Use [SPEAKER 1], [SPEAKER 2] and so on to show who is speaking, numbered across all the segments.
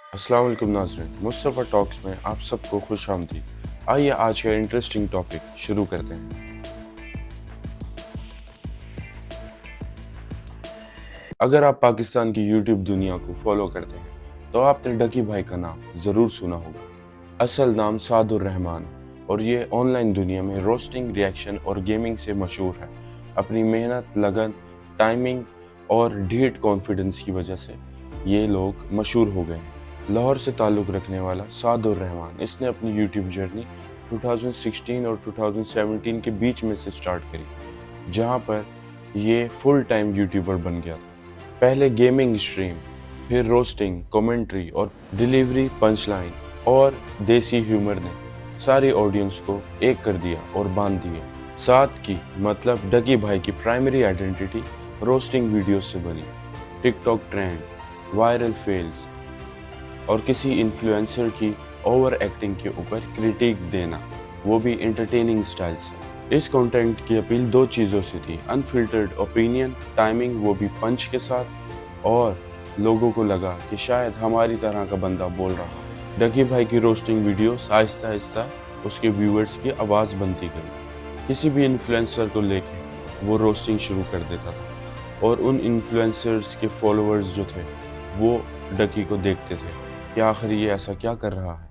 [SPEAKER 1] अस्सलाम वालेकुम नाज़रीन, मुस्तफ़ा टॉक्स में आप सबको खुश आमदीद। आइए आज का इंटरेस्टिंग टॉपिक शुरू करते हैं। अगर आप पाकिस्तान की यूट्यूब दुनिया को फॉलो करते हैं तो आपने डकी भाई का नाम ज़रूर सुना होगा। असल नाम सादुर रहमान है और ये ऑनलाइन दुनिया में रोस्टिंग, रिएक्शन और गेमिंग से मशहूर है। अपनी मेहनत, लगन, टाइमिंग और ढीठ कॉन्फिडेंस की वजह से ये लोग मशहूर हो गए हैं। लाहौर से ताल्लुक़ रखने वाला सादुर रहमान, इसने अपनी यूट्यूब जर्नी 2016 और 2017 के बीच में से स्टार्ट करी, जहाँ पर ये फुल टाइम यूट्यूबर बन गया था। पहले गेमिंग स्ट्रीम, फिर रोस्टिंग, कमेंट्री और डिलीवरी पंचलाइन और देसी ह्यूमर ने सारी ऑडियंस को एक कर दिया और बांध दिया। साथ की मतलब डकी भाई की प्राइमरी आइडेंटिटी रोस्टिंग वीडियोस से बनी। टिकटॉक ट्रेंड, वायरल फेल्स और किसी इन्फ्लुएंसर की ओवर एक्टिंग के ऊपर क्रिटिक देना, वो भी एंटरटेनिंग स्टाइल से। इस कंटेंट की अपील दो चीज़ों से थी: अनफिल्टर्ड ओपिनियन, टाइमिंग वो भी पंच के साथ, और लोगों को लगा कि शायद हमारी तरह का बंदा बोल रहा। डकी भाई की रोस्टिंग वीडियोस आहिस्ता आहिस्ता उसके व्यूअर्स की आवाज़ बनती गई। किसी भी इन्फ्लुएंसर को लेके वो रोस्टिंग शुरू कर देता था और उन इन्फ्लुएंसर्स के फॉलोअर्स जो थे वो डकी को देखते थे कि आखिर ये ऐसा क्या कर रहा है।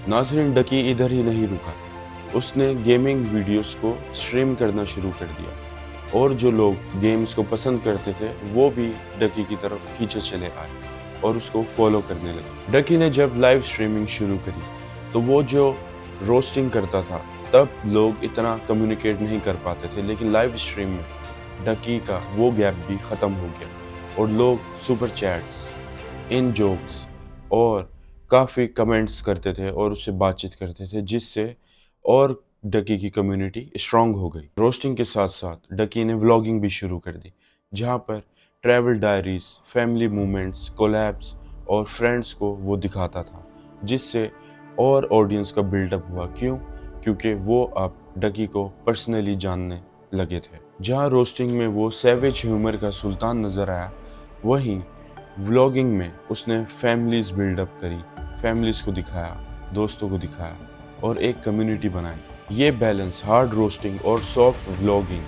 [SPEAKER 1] नाज़रीन, डकी इधर ही नहीं रुका, उसने गेमिंग वीडियोस को स्ट्रीम करना शुरू कर दिया और जो लोग गेम्स को पसंद करते थे वो भी डकी की तरफ खींचे चले आए और उसको फॉलो करने लगे। डकी ने जब लाइव स्ट्रीमिंग शुरू करी तो वो जो रोस्टिंग करता था तब लोग इतना कम्युनिकेट नहीं कर पाते थे, लेकिन लाइव स्ट्रीम में डकी का वो गैप भी ख़त्म हो गया और लोग सुपर चैट्स, इन जोक्स और काफ़ी कमेंट्स करते थे और उससे बातचीत करते थे, जिससे और डकी की कम्युनिटी स्ट्रांग हो गई। रोस्टिंग के साथ साथ डकी ने व्लॉगिंग भी शुरू कर दी, जहाँ पर travel diaries, family moments, collabs और फ्रेंड्स को वो दिखाता था, जिससे और ऑडियंस का बिल्डअप हुआ। क्यों? क्योंकि वो अब डकी को पर्सनली जानने लगे थे। जहाँ रोस्टिंग में वो सैवेज ह्यूमर का सुल्तान नज़र आया, वहीं व्लॉगिंग में उसने फैमिलीज बिल्डअप करी, फैमिलीज को दिखाया, दोस्तों को दिखाया और एक कम्युनिटी बनाई। ये बैलेंस, हार्ड रोस्टिंग और सॉफ्ट व्लॉगिंग,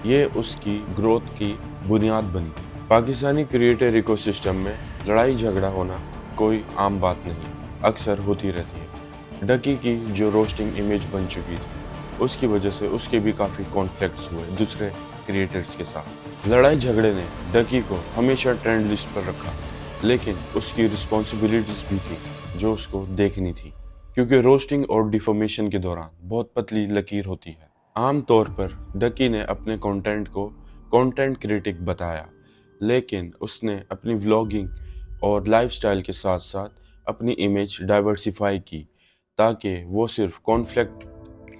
[SPEAKER 1] ये उसकी ग्रोथ की बुनियाद बनी। पाकिस्तानी क्रिएटर इकोसिस्टम में लड़ाई झगड़ा होना कोई आम बात नहीं, अक्सर होती रहती है। डकी की जो रोस्टिंग इमेज बन चुकी थी, उसकी वजह से उसके भी काफ़ी कॉन्फ्लिक्ट्स हुए दूसरे क्रिएटर्स के साथ। लड़ाई झगड़े ने डकी को हमेशा ट्रेंड लिस्ट पर रखा, लेकिन उसकी रिस्पॉन्सिबिलिटीज भी थी जो उसको देखनी थी, क्योंकि रोस्टिंग और डिफॉर्मेशन के दौरान बहुत पतली लकीर होती है। आम तौर पर डकी ने अपने कंटेंट को कंटेंट क्रिटिक बताया, लेकिन उसने अपनी व्लॉगिंग और लाइफस्टाइल के साथ साथ अपनी इमेज डाइवर्सिफाई की, ताकि वो सिर्फ कॉन्फ्लिक्ट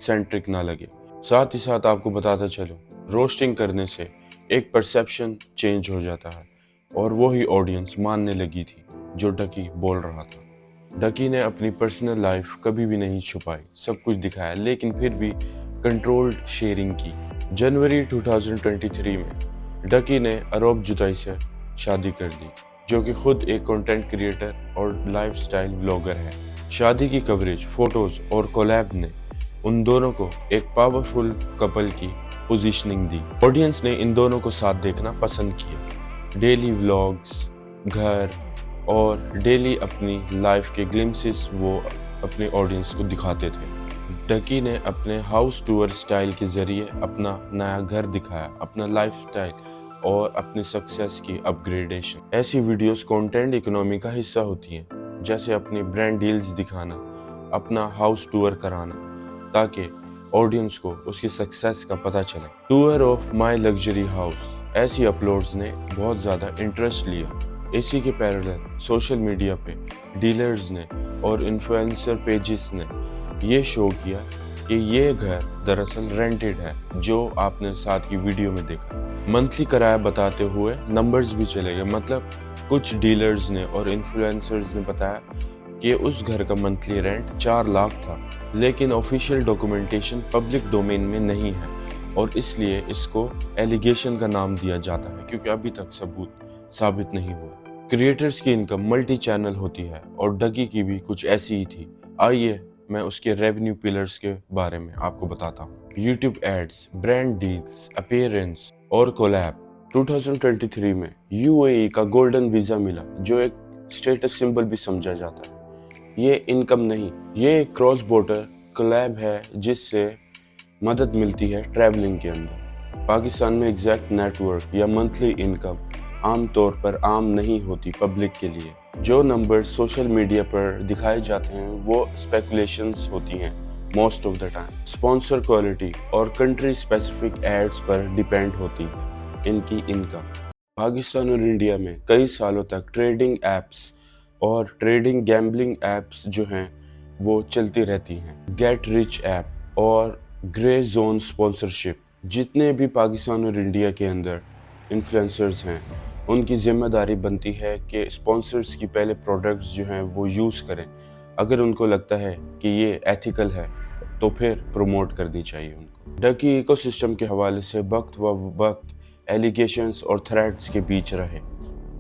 [SPEAKER 1] सेंट्रिक ना लगे। साथ ही साथ आपको बताता चलूं, रोस्टिंग करने से एक परसेप्शन चेंज हो जाता है और वो ही ऑडियंस मानने लगी थी जो डकी बोल रहा था। डकी ने अपनी पर्सनल लाइफ कभी भी नहीं छुपाई, सब कुछ दिखाया, लेकिन फिर भी कंट्रोल्ड शेयरिंग की। जनवरी 2023 में डकी ने अरोब जुदाई से शादी कर दी, जो कि खुद एक कंटेंट क्रिएटर और लाइफस्टाइल व्लॉगर है। शादी की कवरेज, फोटोज और कोलैब ने उन दोनों को एक पावरफुल कपल की पोजीशनिंग दी। ऑडियंस ने इन दोनों को साथ देखना पसंद किया। डेली व्लॉग्स, घर और डेली अपनी लाइफ के ग्लिम्सेस वो अपने ऑडियंस को दिखाते थे। डकी ने अपने हाउस टूर स्टाइल के ज़रिए अपना नया घर दिखाया, अपना लाइफस्टाइल और अपनी सक्सेस की अपग्रेडेशन। ऐसी वीडियोस कंटेंट इकोनॉमी का हिस्सा होती हैं, जैसे अपनी ब्रांड डील्स दिखाना, अपना हाउस टूर कराना, ताकि ऑडियंस को उसकी सक्सेस का पता चले। Tour of my luxury house, ऐसी अपलोड्स ने बहुत ज़्यादा इंटरेस्ट लिया। इसी के पैरेलल सोशल मीडिया पे डीलर्स ने और इन्फ्लुएंसर पेजेस ने ये शो किया कि ये घर दरअसल रेंटेड है, जो आपने साथ की वीडियो में देखा। मंथली किराया बताते हुए नंबर्स भी चले गए, मतलब कुछ डीलर्स ने और इन्फ्लुएंसर्स ने बताया कि उस घर का मंथली रेंट 4 लाख था, लेकिन ऑफिशियल डॉक्यूमेंटेशन पब्लिक डोमेन में नहीं है और इसलिए इसको एलिगेशन का नाम दिया जाता है, क्योंकि अभी तक सबूत साबित नहीं हुआ। क्रिएटर्स की इनकम मल्टी चैनल होती है और डकी की भी कुछ ऐसी ही थी। आइए मैं उसके रेवेन्यू पिलर्स के बारे में आपको बताता हूँ। YouTube ads, brand deals, appearance और कोलैब। 2023 में यूएई का गोल्डन वीजा मिला, जो एक स्टेटस सिंबल भी समझा जाता है। ये इनकम नहीं, ये एक क्रॉस बॉर्डर कोलैब है जिससे मदद मिलती है ट्रैवलिंग के अंदर। पाकिस्तान में एग्जैक्ट नेटवर्क या मंथली इनकम आमतौर पर आम नहीं होती पब्लिक के लिए। जो नंबर्स सोशल मीडिया पर दिखाए जाते हैं वो स्पेकुलेशंस होती हैं most of the time. Sponsor quality और कंट्री स्पेसिफिक एड्स पर डिपेंड होती है इनकी इनकम। पाकिस्तान और इंडिया में कई सालों तक ट्रेडिंग एप्स और ट्रेडिंग गैम्बलिंग एप्स जो हैं वो चलती रहती हैं। गेट रिच ऐप और ग्रे जोन स्पॉन्सरशिप। जितने भी पाकिस्तान और इंडिया के अंदर इन्फ्लुएंसर्स हैं उनकी जिम्मेदारी बनती है कि स्पॉन्सर्स की पहले प्रोडक्ट्स जो हैं वो यूज़ करें। अगर उनको लगता है कि ये एथिकल है तो फिर प्रमोट करनी चाहिए उनको। डकी इकोसिस्टम के हवाले से वक्त व वक्त एलिगेशंस और थ्रेट्स के बीच रहे।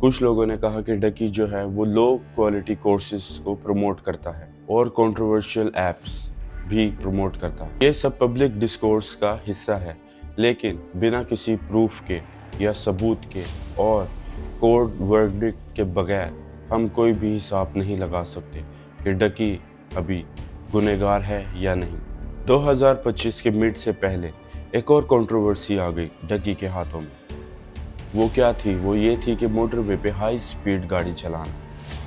[SPEAKER 1] कुछ लोगों ने कहा कि डकी जो है वो लो क्वालिटी कोर्सेज को प्रमोट करता है और कंट्रोवर्शियल एप्स भी प्रमोट करता है। ये सब पब्लिक डिस्कोर्स का हिस्सा है, लेकिन बिना किसी प्रूफ के या सबूत के और कोर्ट वर्डिक्ट के बगैर हम कोई भी हिसाब नहीं लगा सकते कि डकी अभी गुनहगार है या नहीं। 2025 के मिड से पहले एक और कंट्रोवर्सी आ गई डकी के हाथों में। वो क्या थी? वो ये थी कि मोटरवे पे हाई स्पीड गाड़ी चलाना,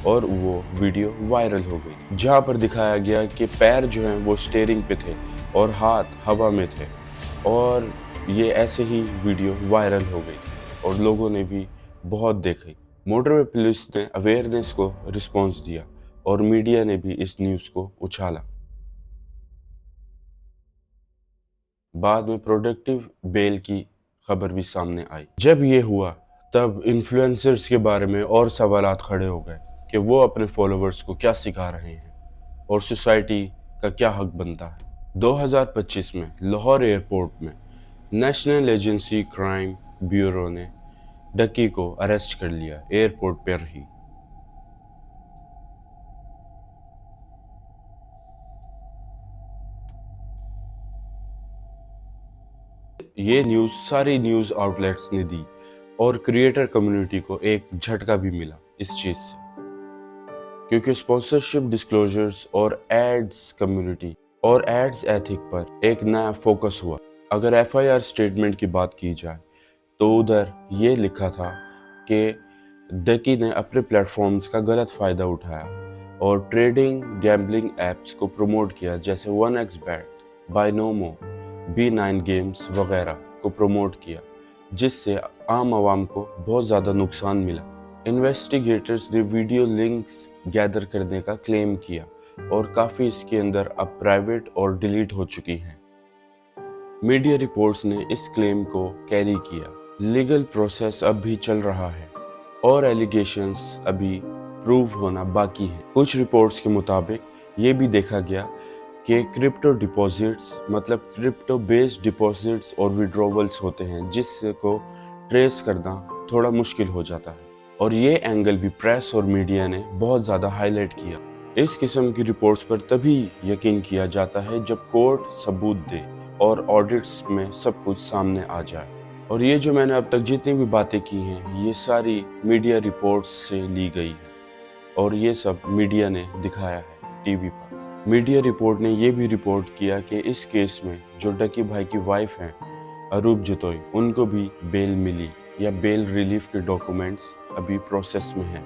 [SPEAKER 1] और वो वीडियो वायरल हो गई जहाँ पर दिखाया गया कि पैर जो हैं वो स्टीयरिंग पे थे और हाथ हवा में थे, और ये ऐसे ही वीडियो वायरल हो गई थी और लोगों ने भी बहुत देखी। मोटरवे पुलिस ने अवेयरनेस को रिस्पॉन्स दिया और मीडिया ने भी इस न्यूज़ को उछाला। बाद में प्रोडक्टिव बेल की खबर भी सामने आई। जब ये हुआ तब इन्फ्लुएंसर्स के बारे में और सवालात खड़े हो गए कि वो अपने फॉलोअर्स को क्या सिखा रहे हैं और सोसाइटी का क्या हक बनता है। 2025 में लाहौर एयरपोर्ट में नेशनल एजेंसी क्राइम ब्यूरो ने डकी को अरेस्ट कर लिया एयरपोर्ट पर ही। ये न्यूज़ सारी न्यूज़ आउटलेट्स ने दी और क्रिएटर कम्युनिटी को एक झटका भी मिला इस चीज़ से, क्योंकि स्पॉन्सरशिप डिस्क्लोजर्स और एड्स कम्युनिटी और एड्स एथिक पर एक नया फोकस हुआ। अगर एफआईआर स्टेटमेंट की बात की जाए तो उधर ये लिखा था कि डकी ने अपने प्लेटफॉर्म्स का गलत फ़ायदा उठाया और ट्रेडिंग गैम्बलिंग एप्स को प्रमोट किया, जैसे 1xBet, बाइनोमो, B9 गेम्स वगैरह को प्रमोट किया, जिससे आम आवाम को बहुत ज़्यादा नुकसान मिला। इन्वेस्टिगेटर्स ने वीडियो लिंक्स गैदर करने का क्लेम किया और काफ़ी इसके अंदर अब प्राइवेट और डिलीट हो चुकी हैं। मीडिया रिपोर्ट्स ने इस क्लेम को कैरी किया। लीगल प्रोसेस अब भी चल रहा है और एलिगेशंस अभी प्रूव होना बाकी है। कुछ रिपोर्ट्स के मुताबिक ये भी देखा गया कि क्रिप्टो डिपॉजिट्स, मतलब क्रिप्टो बेस्ड डिपॉजिट्स और विड्रॉवल्स होते हैं जिससे को ट्रेस करना थोड़ा मुश्किल हो जाता है, और ये एंगल भी प्रेस और मीडिया ने बहुत ज़्यादा हाईलाइट किया। इस किस्म की रिपोर्ट्स पर तभी यकीन किया जाता है जब कोर्ट सबूत दे और ऑडिट्स में सब कुछ सामने आ जाए। और ये जो मैंने अब तक जितनी भी बातें की हैं ये सारी मीडिया रिपोर्ट्स से ली गई है और ये सब मीडिया ने दिखाया है टीवी पर। मीडिया रिपोर्ट ने ये भी रिपोर्ट किया कि इस केस में जो डकी भाई की वाइफ हैं अरूप जतोई, उनको भी बेल मिली या बेल रिलीफ के डॉक्यूमेंट्स अभी प्रोसेस में हैं,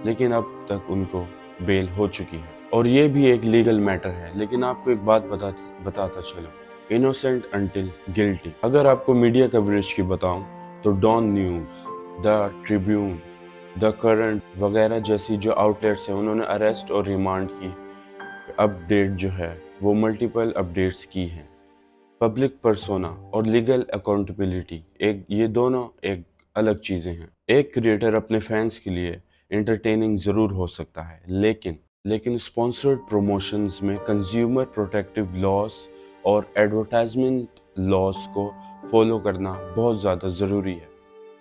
[SPEAKER 1] लेकिन अब तक उनको बेल हो चुकी है और ये भी एक लीगल मैटर है। लेकिन आपको एक बात बताता चलो, इनोसेंट अंटिल गिल्टी। अगर आपको मीडिया कवरेज की बताऊं तो Dawn News, the Tribune, the Current वगैरह जैसी जो आउटलेट्स हैं उन्होंने अरेस्ट और रिमांड की अपडेट जो है वो मल्टीपल अपडेट्स की हैं। पब्लिक पर्सोना और लीगल अकाउंटेबिलिटी ये दोनों एक अलग चीज़ें हैं। एक क्रिएटर अपने फैंस के लिए एंटरटेनिंग ज़रूर हो सकता है, लेकिन स्पॉन्सर्ड प्रमोशंस में कंज्यूमर प्रोटेक्टिव लॉस और एडवर्टाइजमेंट लॉस को फॉलो करना बहुत ज़्यादा ज़रूरी है।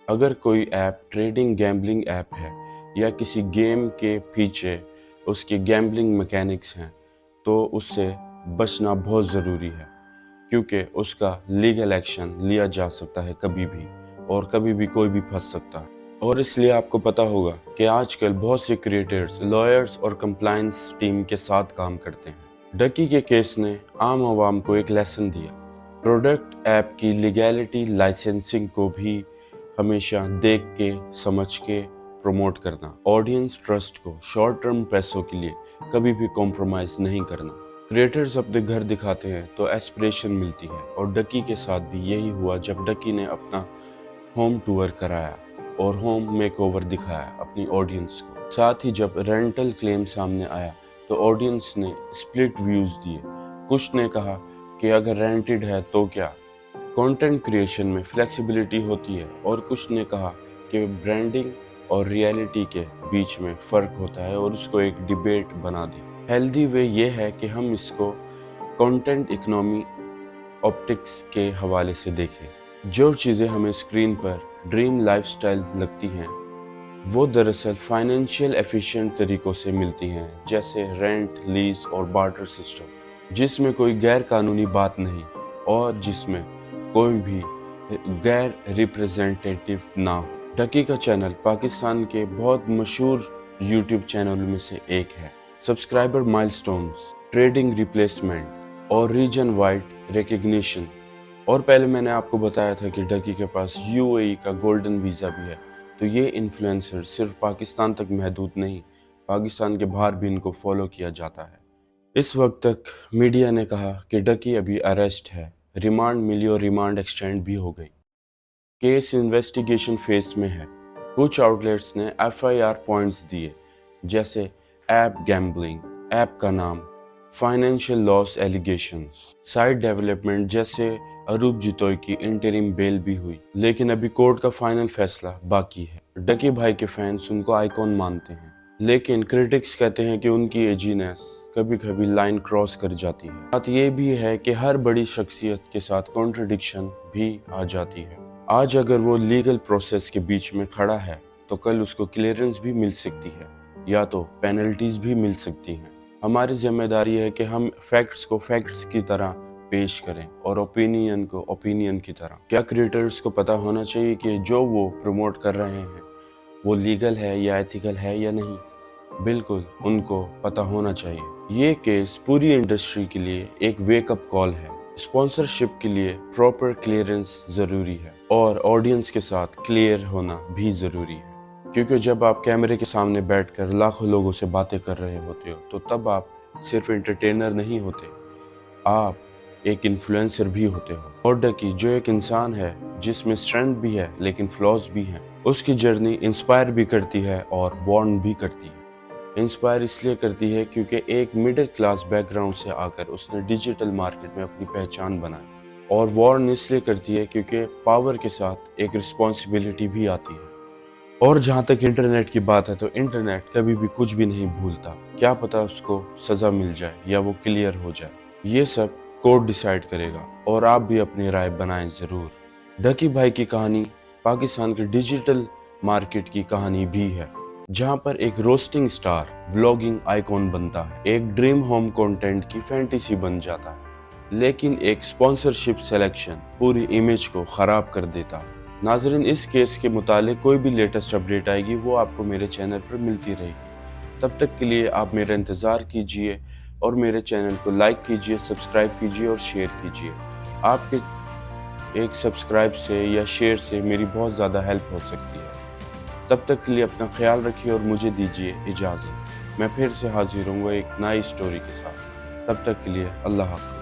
[SPEAKER 1] अगर कोई ऐप ट्रेडिंग गैम्बलिंग ऐप है या किसी गेम के पीछे उसके गैम्बलिंग मैकेनिक्स हैं, तो उससे बचना बहुत ज़रूरी है, क्योंकि उसका लीगल एक्शन लिया जा सकता है कभी भी, और कभी भी कोई भी फंस सकता है। और इसलिए आपको पता होगा कि आजकल बहुत से क्रिएटर्स, लॉयर्स और कंप्लायंस टीम के साथ काम करते हैं। डकी के केस ने आम आवाम को एक लेसन दिया। प्रोडक्ट ऐप की लीगैलिटी लाइसेंसिंग को भी हमेशा देख के समझ के प्रमोट करना, ऑडियंस ट्रस्ट को शॉर्ट टर्म पैसों के लिए कभी भी कॉम्प्रोमाइज़ नहीं करना। क्रिएटर्स अपने घर दिखाते हैं तो एस्पिरेशन मिलती है, और डकी के साथ भी यही हुआ जब डकी ने अपना होम टूर कराया और होम मेकओवर दिखाया अपनी ऑडियंस को। साथ ही जब रेंटल क्लेम सामने आया तो ऑडियंस ने स्प्लिट व्यूज़ दिए। कुछ ने कहा कि अगर रेंटेड है तो क्या, कंटेंट क्रिएशन में फ्लेक्सिबिलिटी होती है, और कुछ ने कहा कि ब्रांडिंग और रियलिटी के बीच में फ़र्क होता है, और उसको एक डिबेट बना दी। हेल्दी वे ये है कि हम इसको कंटेंट इकोनॉमी ऑप्टिक्स के हवाले से देखें। जो चीज़ें हमें स्क्रीन पर ड्रीम लाइफस्टाइल लगती हैं, वो दरअसल फाइनेंशियल एफिशिएंट तरीक़ों से मिलती हैं, जैसे रेंट, लीज़ और बार्टर सिस्टम, जिसमें कोई गैर कानूनी बात नहीं और जिसमें कोई भी गैर रिप्रेजेंटेटिव ना हो। डकी का चैनल पाकिस्तान के बहुत मशहूर यूट्यूब चैनल में से एक है। सब्सक्राइबर माइलस्टोन्स, ट्रेडिंग रिप्लेसमेंट और रीजन वाइड रिकग्निशन। और पहले मैंने आपको बताया था कि डकी के पास यूएई का गोल्डन वीज़ा भी है, तो ये इन्फ्लुएंसर सिर्फ पाकिस्तान तक महदूद नहीं, पाकिस्तान के बाहर भी इनको फॉलो किया जाता है। इस वक्त तक मीडिया ने कहा कि डकी अभी अरेस्ट है, रिमांड मिली और रिमांड एक्सटेंड भी हो गई। केस इन्वेस्टिगेशन फेज में है। कुछ आउटलेट्स ने एफआईआर पॉइंट्स दिए, जैसे ऐप गैम्बलिंग, ऐप का नाम, financial loss allegations, site development, जैसे अरूप जितोई की इंटरिम बेल भी हुई, लेकिन अभी कोर्ट का फाइनल फैसला बाकी है। डकी भाई के फैंस उनको आइकॉन मानते हैं, लेकिन क्रिटिक्स कहते हैं कि उनकी एजीनेस कभी कभी लाइन क्रॉस कर जाती है। बात ये भी है कि हर बड़ी शख्सियत के साथ कॉन्ट्रडिक्शन भी आ जाती है। आज अगर वो लीगल प्रोसेस के बीच में खड़ा है तो कल उसको क्लियरेंस भी मिल सकती है, या तो पेनल्टीज भी मिल सकती हैं। हमारी जिम्मेदारी है कि हम फैक्ट्स को फैक्ट्स की तरह पेश करें और ओपिनियन को ओपिनियन की तरह। क्या क्रिएटर्स को पता होना चाहिए कि जो वो प्रमोट कर रहे हैं वो लीगल है या एथिकल है या नहीं? बिल्कुल, उनको पता होना चाहिए। ये केस पूरी इंडस्ट्री के लिए एक वेकअप कॉल है। स्पॉन्सरशिप के लिए प्रॉपर क्लियरेंस ज़रूरी है, और ऑडियंस के साथ क्लियर होना भी ज़रूरी है, क्योंकि जब आप कैमरे के सामने बैठकर लाखों लोगों से बातें कर रहे होते हो तो तब आप सिर्फ एंटरटेनर नहीं होते, आप एक इन्फ्लुएंसर भी होते हो। और डकी जो एक इंसान है जिसमें स्ट्रेंथ भी है लेकिन फ्लॉज भी हैं, उसकी जर्नी इंस्पायर भी करती है और वार्न भी करती है। इंस्पायर इसलिए करती है क्योंकि एक मिडिल क्लास बैकग्राउंड से आकर उसने डिजिटल मार्केट में अपनी पहचान बनाई, और वार्न इसलिए करती है क्योंकि पावर के साथ एक रिस्पॉन्सिबिलिटी भी आती है। और जहाँ तक इंटरनेट की बात है तो इंटरनेट कभी भी कुछ भी नहीं भूलता। क्या पता उसको सज़ा मिल जाए या वो क्लियर हो जाए, ये सब कोर्ट डिसाइड करेगा, और आप भी अपनी राय बनाएं ज़रूर। डकी भाई की कहानी पाकिस्तान के डिजिटल मार्केट की कहानी भी है, जहाँ पर एक रोस्टिंग स्टार व्लॉगिंग आइकॉन बनता है, एक ड्रीम होम कंटेंट की फैंटेसी बन जाता है, लेकिन एक स्पॉन्सरशिप सिलेक्शन पूरी इमेज को ख़राब कर देता है। नाज़रीन, इस केस के मुतालिक कोई भी लेटेस्ट अपडेट आएगी वो आपको मेरे चैनल पर मिलती रहेगी। तब तक के लिए आप मेरा इंतज़ार कीजिए और मेरे चैनल को लाइक कीजिए, सब्सक्राइब कीजिए और शेयर कीजिए। आपके एक सब्सक्राइब से या शेयर से मेरी बहुत ज़्यादा हेल्प हो सकती है। तब तक के लिए अपना ख्याल रखिए और मुझे दीजिए इजाज़त। मैं फिर से हाजिर हूँगा एक नई स्टोरी के साथ। तब तक के लिए अल्लाह हाफ़िज़।